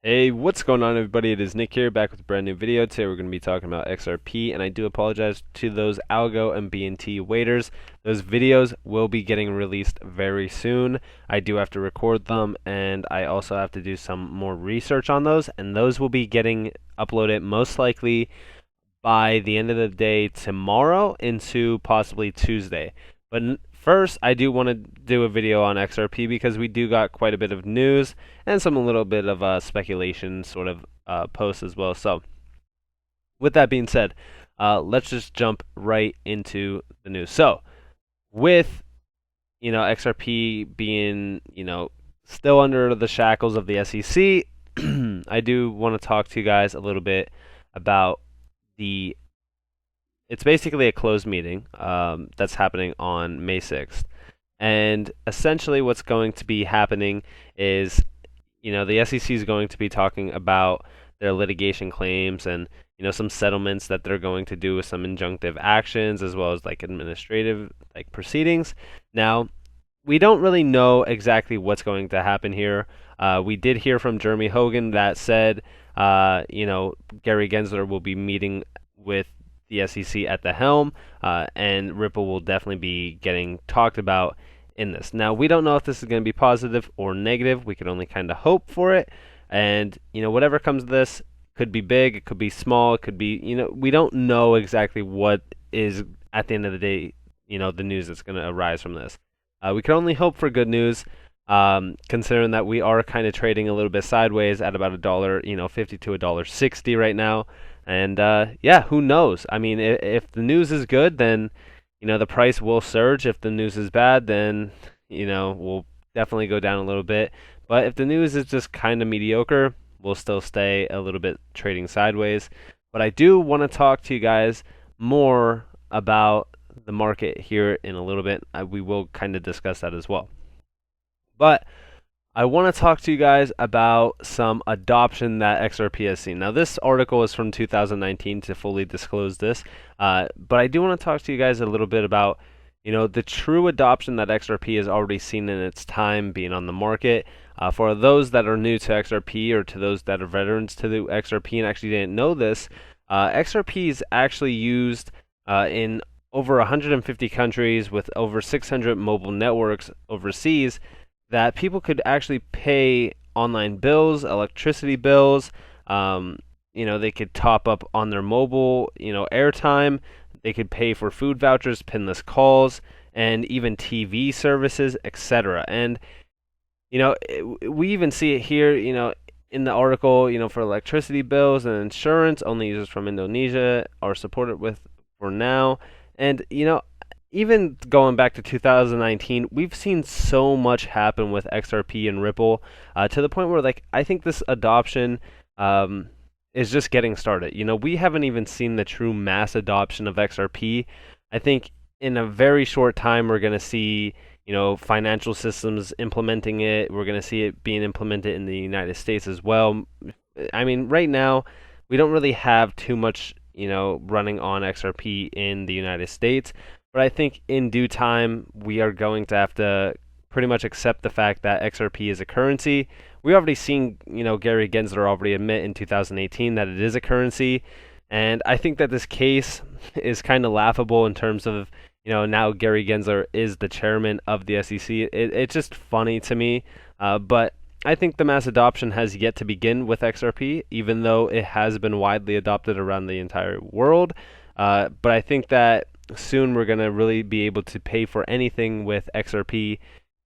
Hey, what's going on, everybody? It is Nick here, back with a brand new video. Today we're going to be talking about XRP, and I do apologize to those ALGO and BNT waiters. Those videos will be getting released very soon. I do have to record them, and I also have to do some more research on those, and those will be getting uploaded most likely by the end of the day tomorrow into possibly Tuesday. But first, I do want to do a video on XRP because we do got quite a bit of news and some a little bit of speculation sort of posts as well. So, with that being said, let's just jump right into the news. So, with XRP being still under the shackles of the SEC, I do want to talk to you guys a little bit about the it's basically a closed meeting that's happening on May 6th. And essentially, what's going to be happening is, the SEC is going to be talking about their litigation claims and, some settlements that they're going to do with some injunctive actions as well as like administrative like proceedings. Now, we don't really know exactly what's going to happen here. We did hear from Jeremy Hogan that said, Gary Gensler will be meeting with the SEC at the helm, and Ripple will definitely be getting talked about in this. Now, we don't know if this is going to be positive or negative. We can only kind of hope for it. And, whatever comes of this could be big, it could be small, it could be, we don't know exactly what is, at the end of the day, the news that's going to arise from this. We can only hope for good news, considering that we are kind of trading a little bit sideways at about $1.50 to $1.60 right now. And who knows? I mean, if the news is good, then the price will surge. If the news is bad, then we'll definitely go down a little bit. But if the news is just kind of mediocre, we'll still stay a little bit trading sideways. But I do want to talk to you guys more about the market here in a little bit. We will kind of discuss that as well. But I want to talk to you guys about some adoption that XRP has seen. Now, this article is from 2019 to fully disclose this, but I do want to talk to you guys a little bit about, the true adoption that XRP has already seen in its time being on the market. For those that are new to XRP or to those that are veterans to the XRP and actually didn't know this, XRP is actually used in over 150 countries with over 600 mobile networks overseas, that people could actually pay online bills, electricity bills. They could top up on their mobile, airtime. They could pay for food vouchers, pinless calls, and even TV services, etc. And we even see it here, in the article, for electricity bills and insurance. Only users from Indonesia are supported with for now. And even going back to 2019, we've seen so much happen with XRP and Ripple, to the point where, I think this adoption is just getting started. We haven't even seen the true mass adoption of XRP. I think in a very short time, we're going to see, financial systems implementing it. We're going to see it being implemented in the United States as well. I mean, right now, we don't really have too much, running on XRP in the United States. But I think in due time, we are going to have to pretty much accept the fact that XRP is a currency. We already seen, Gary Gensler already admit in 2018 that it is a currency. And I think that this case is kind of laughable in terms of, now Gary Gensler is the chairman of the SEC. It's just funny to me. But I think the mass adoption has yet to begin with XRP, even though it has been widely adopted around the entire world. But I think that soon we're going to really be able to pay for anything with XRP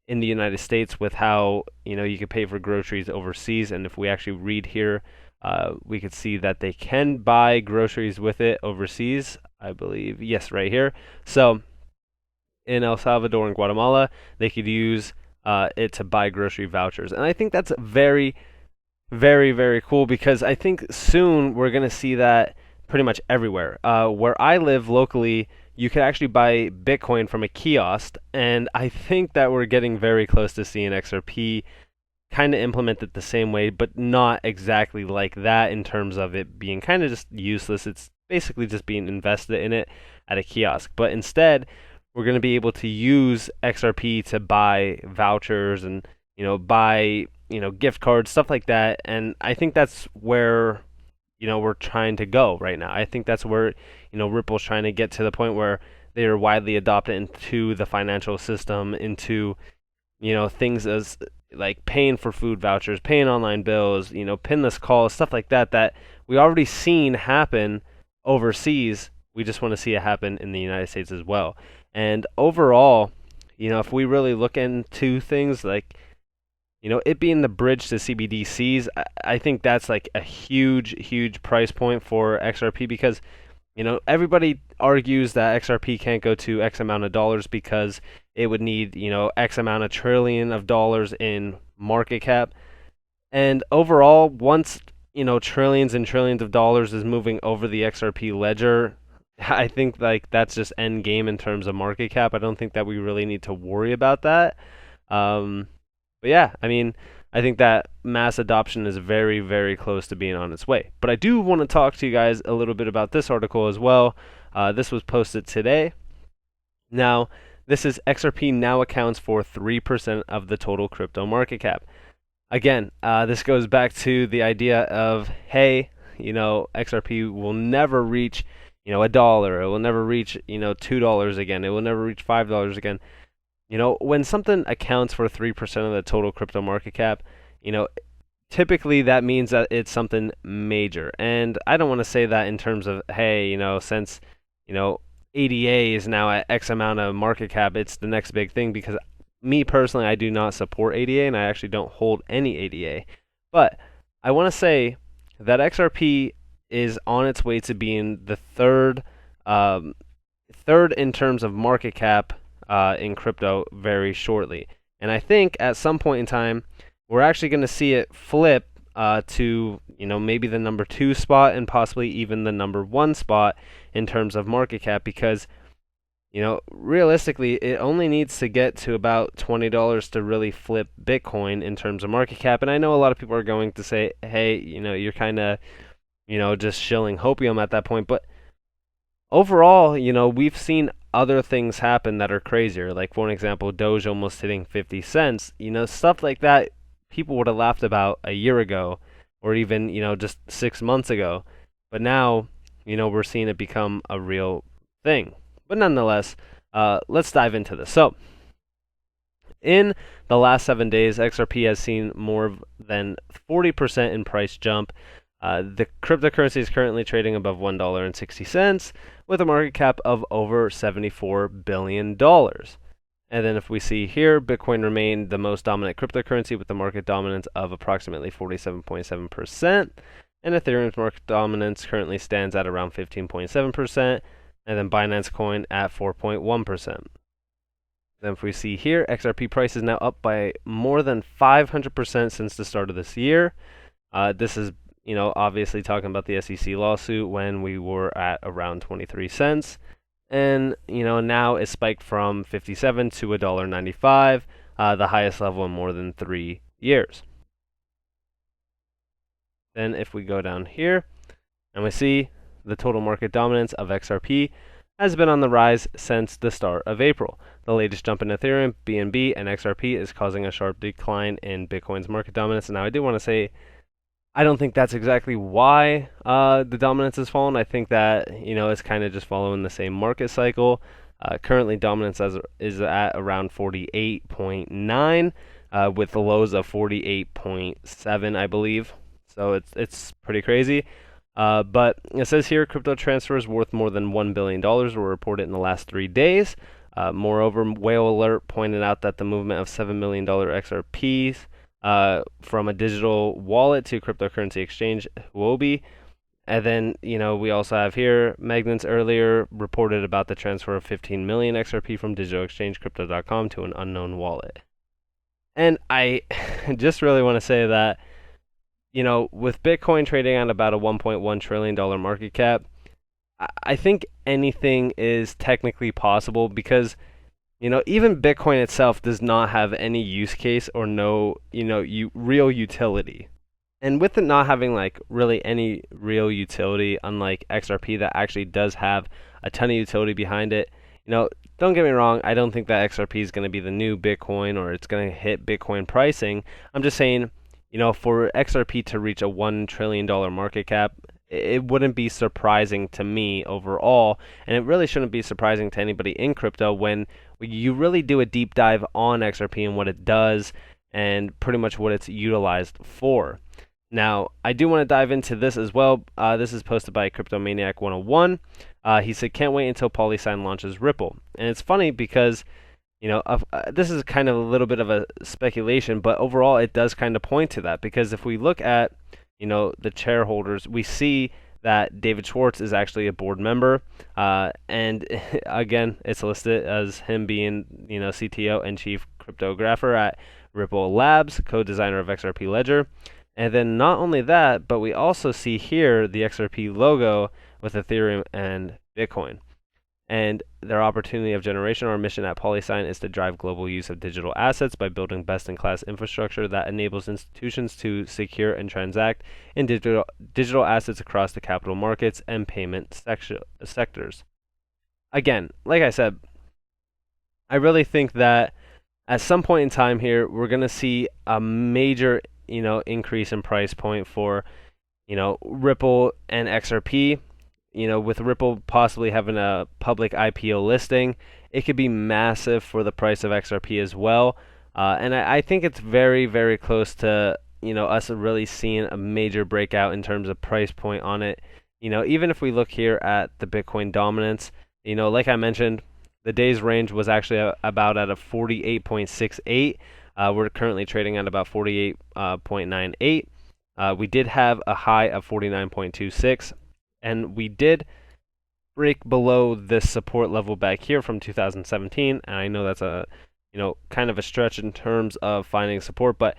in the United States, with how you can pay for groceries overseas. And if we actually read here, we could see that they can buy groceries with it overseas, I believe. Yes, right here. So in El Salvador and Guatemala, they could use it to buy grocery vouchers. And I think that's very, very, very cool, because I think soon we're going to see that pretty much everywhere. Where I live locally, you could actually buy Bitcoin from a kiosk, and I think that we're getting very close to seeing XRP kind of implemented the same way, but not exactly like that in terms of it being kind of just useless. It's basically just being invested in it at a kiosk. But instead, we're going to be able to use XRP to buy vouchers and buy gift cards, stuff like that. And I think that's where we're trying to go right now. I think that's where Ripple's trying to get to the point where they are widely adopted into the financial system, into things as like paying for food vouchers, paying online bills, pinless calls, stuff like that that we already seen happen overseas. We just want to see it happen in the United States as well. And overall, if we really look into things like it being the bridge to CBDCs, I think that's like a huge, huge price point for XRP because everybody argues that XRP can't go to X amount of dollars because it would need, X amount of trillion of dollars in market cap. And overall, once, trillions and trillions of dollars is moving over the XRP ledger, I think like that's just end game in terms of market cap. I don't think that we really need to worry about that. But yeah, I mean, I think that mass adoption is very, very close to being on its way. But I do want to talk to you guys a little bit about this article as well. This was posted today. Now, this is XRP now accounts for 3% of the total crypto market cap. Again, this goes back to the idea of, hey, XRP will never reach, $1. It will never reach, $2 again. It will never reach $5 again. When something accounts for 3% of the total crypto market cap, typically that means that it's something major. And I don't want to say that in terms of, hey, since, ADA is now at X amount of market cap, it's the next big thing, because me personally, I do not support ADA and I actually don't hold any ADA. But I want to say that XRP is on its way to being the third in terms of market cap in crypto very shortly. And I think at some point in time, we're actually going to see it flip to, maybe the number 2 spot and possibly even the number 1 spot in terms of market cap, because, realistically, it only needs to get to about $20 to really flip Bitcoin in terms of market cap. And I know a lot of people are going to say, hey, you're kind of, just shilling hopium at that point. But overall, we've seen other things happen that are crazier. Like, for an example, Doge almost hitting 50 cents. Stuff like that people would have laughed about a year ago or even, just 6 months ago. But now, we're seeing it become a real thing. But nonetheless, let's dive into this. So, in the last 7 days, XRP has seen more than 40% in price jump. The cryptocurrency is currently trading above $1.60 with a market cap of over $74 billion. And then if we see here, Bitcoin remained the most dominant cryptocurrency with a market dominance of approximately 47.7%. And Ethereum's market dominance currently stands at around 15.7%. And then Binance Coin at 4.1%. Then if we see here, XRP price is now up by more than 500% since the start of this year. This is obviously talking about the SEC lawsuit when we were at around 23 cents. And, now it spiked from 57 to $1.95, the highest level in more than 3 years. Then if we go down here, and we see the total market dominance of XRP has been on the rise since the start of April. The latest jump in Ethereum, BNB, and XRP is causing a sharp decline in Bitcoin's market dominance. Now, I do want to say, I don't think that's exactly why the dominance has fallen. I think that, it's kind of just following the same market cycle. Currently, dominance is at around 48.9 with the lows of 48.7, I believe. So it's pretty crazy. But it says here, crypto transfers worth more than $1 billion were reported in the last 3 days. Moreover, Whale Alert pointed out that the movement of $7 million XRPs from a digital wallet to cryptocurrency exchange, Huobi. And then, we also have here, Magnus earlier reported about the transfer of 15 million XRP from digital exchange Crypto.com to an unknown wallet. And I just really want to say that, with Bitcoin trading at about a $1.1 trillion market cap, I think anything is technically possible because, even Bitcoin itself does not have any use case or no, real utility. And with it not having really any real utility, unlike XRP that actually does have a ton of utility behind it, don't get me wrong, I don't think that XRP is going to be the new Bitcoin or it's going to hit Bitcoin pricing. I'm just saying for XRP to reach a $1 trillion market cap, it wouldn't be surprising to me overall, and it really shouldn't be surprising to anybody in crypto when you really do a deep dive on XRP and what it does and pretty much what it's utilized for. Now, I do want to dive into this as well. This is posted by Cryptomaniac 101. He said, can't wait until PolySign launches Ripple. And it's funny because, this is kind of a little bit of a speculation, but overall it does kind of point to that. Because if we look at, the shareholders, we see that David Schwartz is actually a board member. And again, it's listed as him being, CTO and chief cryptographer at Ripple Labs, co-designer of XRP Ledger. And then not only that, but we also see here the XRP logo with Ethereum and Bitcoin. And their opportunity of generation, our mission at PolySign is to drive global use of digital assets by building best-in-class infrastructure that enables institutions to secure and transact in digital assets across the capital markets and payment sectors. Again, like I said, I really think that at some point in time here, we're going to see a major increase in price point for, Ripple and XRP. With Ripple possibly having a public IPO listing, it could be massive for the price of XRP as well. And I think it's very, very close to, us really seeing a major breakout in terms of price point on it. Even if we look here at the Bitcoin dominance, like I mentioned, the day's range was actually about at a 48.68. We're currently trading at about 48.98. We did have a high of 49.26. And we did break below this support level back here from 2017, and I know that's a, kind of a stretch in terms of finding support, but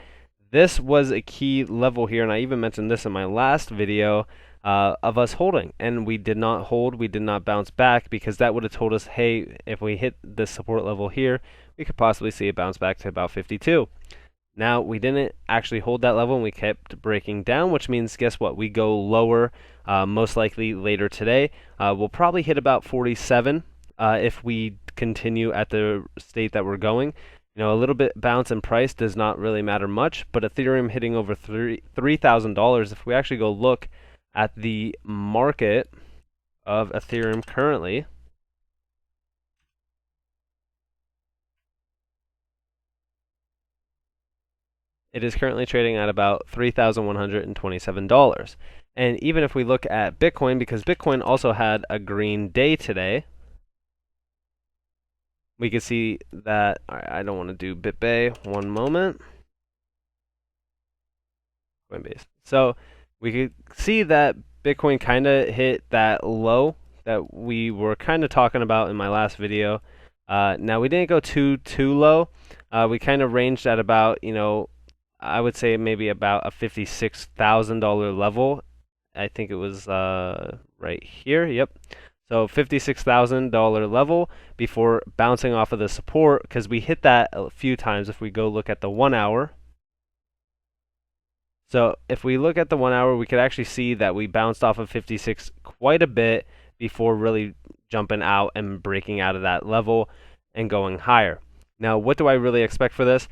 this was a key level here, and I even mentioned this in my last video of us holding, and we did not hold, we did not bounce back, because that would have told us, hey, if we hit this support level here, we could possibly see it bounce back to about 52. Now, we didn't actually hold that level, and we kept breaking down, which means, guess what? We go lower, most likely later today. We'll probably hit about 47 if we continue at the state that we're going. A little bit bounce in price does not really matter much, but Ethereum hitting over $3,000, if we actually go look at the market of Ethereum currently, it is currently trading at about $3,127. And even if we look at Bitcoin, because Bitcoin also had a green day today, we can see that, I don't want to do BitBay, one moment. Coinbase. So we could see that Bitcoin kind of hit that low that we were kind of talking about in my last video. Now we didn't go too low. We kind of ranged at about, I would say maybe about a $56,000 level. I think it was right here. Yep. So $56,000 level before bouncing off of the support, because we hit that a few times. If we go look at the 1 hour. So if we look at the 1 hour, we could actually see that we bounced off of 56 quite a bit before really jumping out and breaking out of that level and going higher. Now, what do I really expect for this?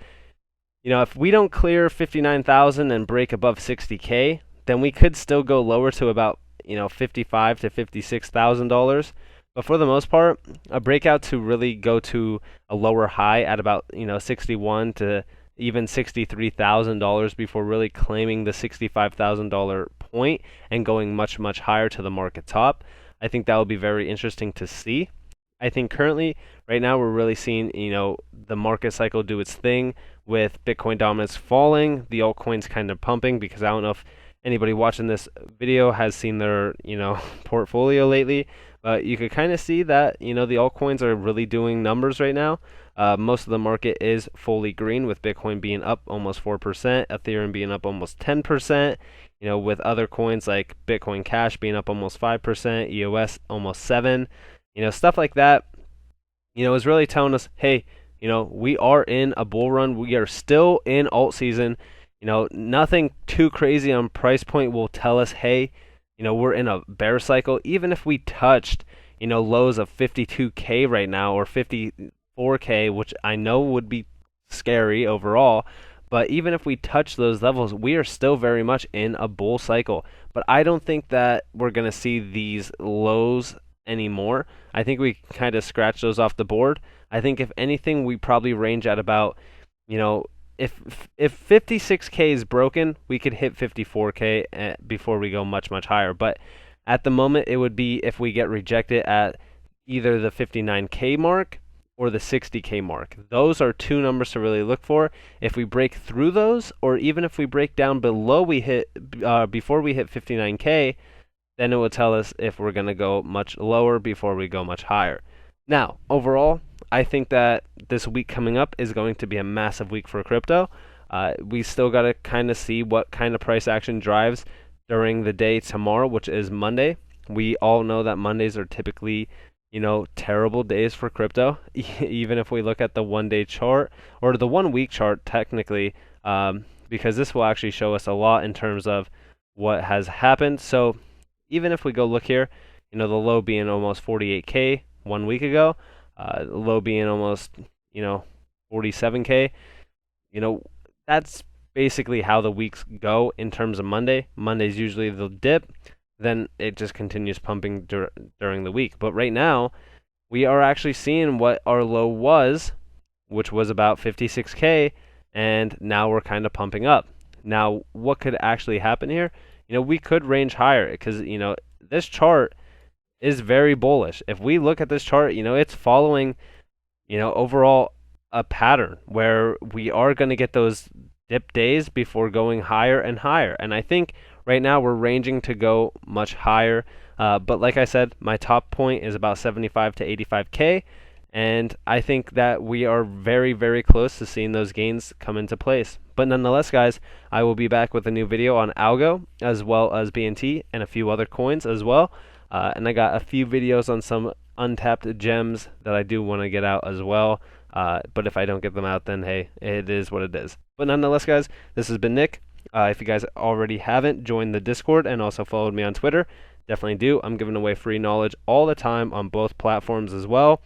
If we don't clear 59,000 and break above 60K, then we could still go lower to about, $55,000 to $56,000. But for the most part, a breakout to really go to a lower high at about, $61,000 to even $63,000 before really claiming the $65,000 point and going much, much higher to the market top. I think that will be very interesting to see. I think currently, right now, we're really seeing, the market cycle do its thing with Bitcoin dominance falling, the altcoins kind of pumping, because I don't know if anybody watching this video has seen their, portfolio lately, but you could kind of see that, the altcoins are really doing numbers right now. Most of the market is fully green, with Bitcoin being up almost 4%, Ethereum being up almost 10%, with other coins like Bitcoin Cash being up almost 5%, EOS almost 7%. Stuff like that, is really telling us, hey, we are in a bull run. We are still in alt season. Nothing too crazy on price point will tell us, hey, we're in a bear cycle. Even if we touched, lows of 52K right now or 54K, which I know would be scary overall, But even if we touch those levels, we are still very much in a bull cycle. But I don't think that we're going to see these lows anymore. I think we kind of scratch those off the board. I think if anything, we probably range at about, you know, if 56K is broken, we could hit 54K before we go much higher. But at the moment, it would be if we get rejected at either the 59K mark or the 60K mark. Those are two numbers to really look for. If we break through those, or even if we break down below we hit before we hit 59K, then it will tell us if we're going to go much lower before we go much higher. Now, overall, I think that this week coming up is going to be a massive week for crypto. We still got to kind of see what kind of price action drives during the day tomorrow, which is Monday. We all know that Mondays are typically, terrible days for crypto. Even if we look at the 1-day chart or the 1-week chart, technically, because this will actually show us a lot in terms of what has happened. So even if we go look here, the low being almost 48K 1 week ago, low being almost, 47K, that's basically how the weeks go in terms of Monday. Monday's usually the dip, then it just continues pumping during the week. But right now, we are actually seeing what our low was, which was about 56K, and now we're kind of pumping up. Now, what could actually happen here? We could range higher because, this chart is very bullish. If we look at this chart, it's following, overall a pattern where we are going to get those dip days before going higher and higher. And I think right now we're ranging to go much higher. But like I said, my top point is about 75 to 85K. And I think that we are very, very close to seeing those gains come into place. But nonetheless, guys, I will be back with a new video on ALGO as well as BNT and a few other coins as well. And I got a few videos on some untapped gems that I do want to get out as well. But if I don't get them out, then hey, it is what it is. But nonetheless, guys, this has been Nick. If you guys already haven't, joined the Discord and also followed me on Twitter. Definitely do. I'm giving away free knowledge all the time on both platforms as well.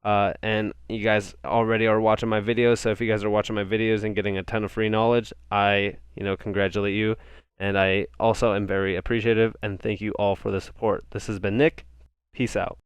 And you guys already are watching my videos. So if you guys are watching my videos and getting a ton of free knowledge, I, congratulate you. And I also am very appreciative and thank you all for the support. This has been Nick. Peace out.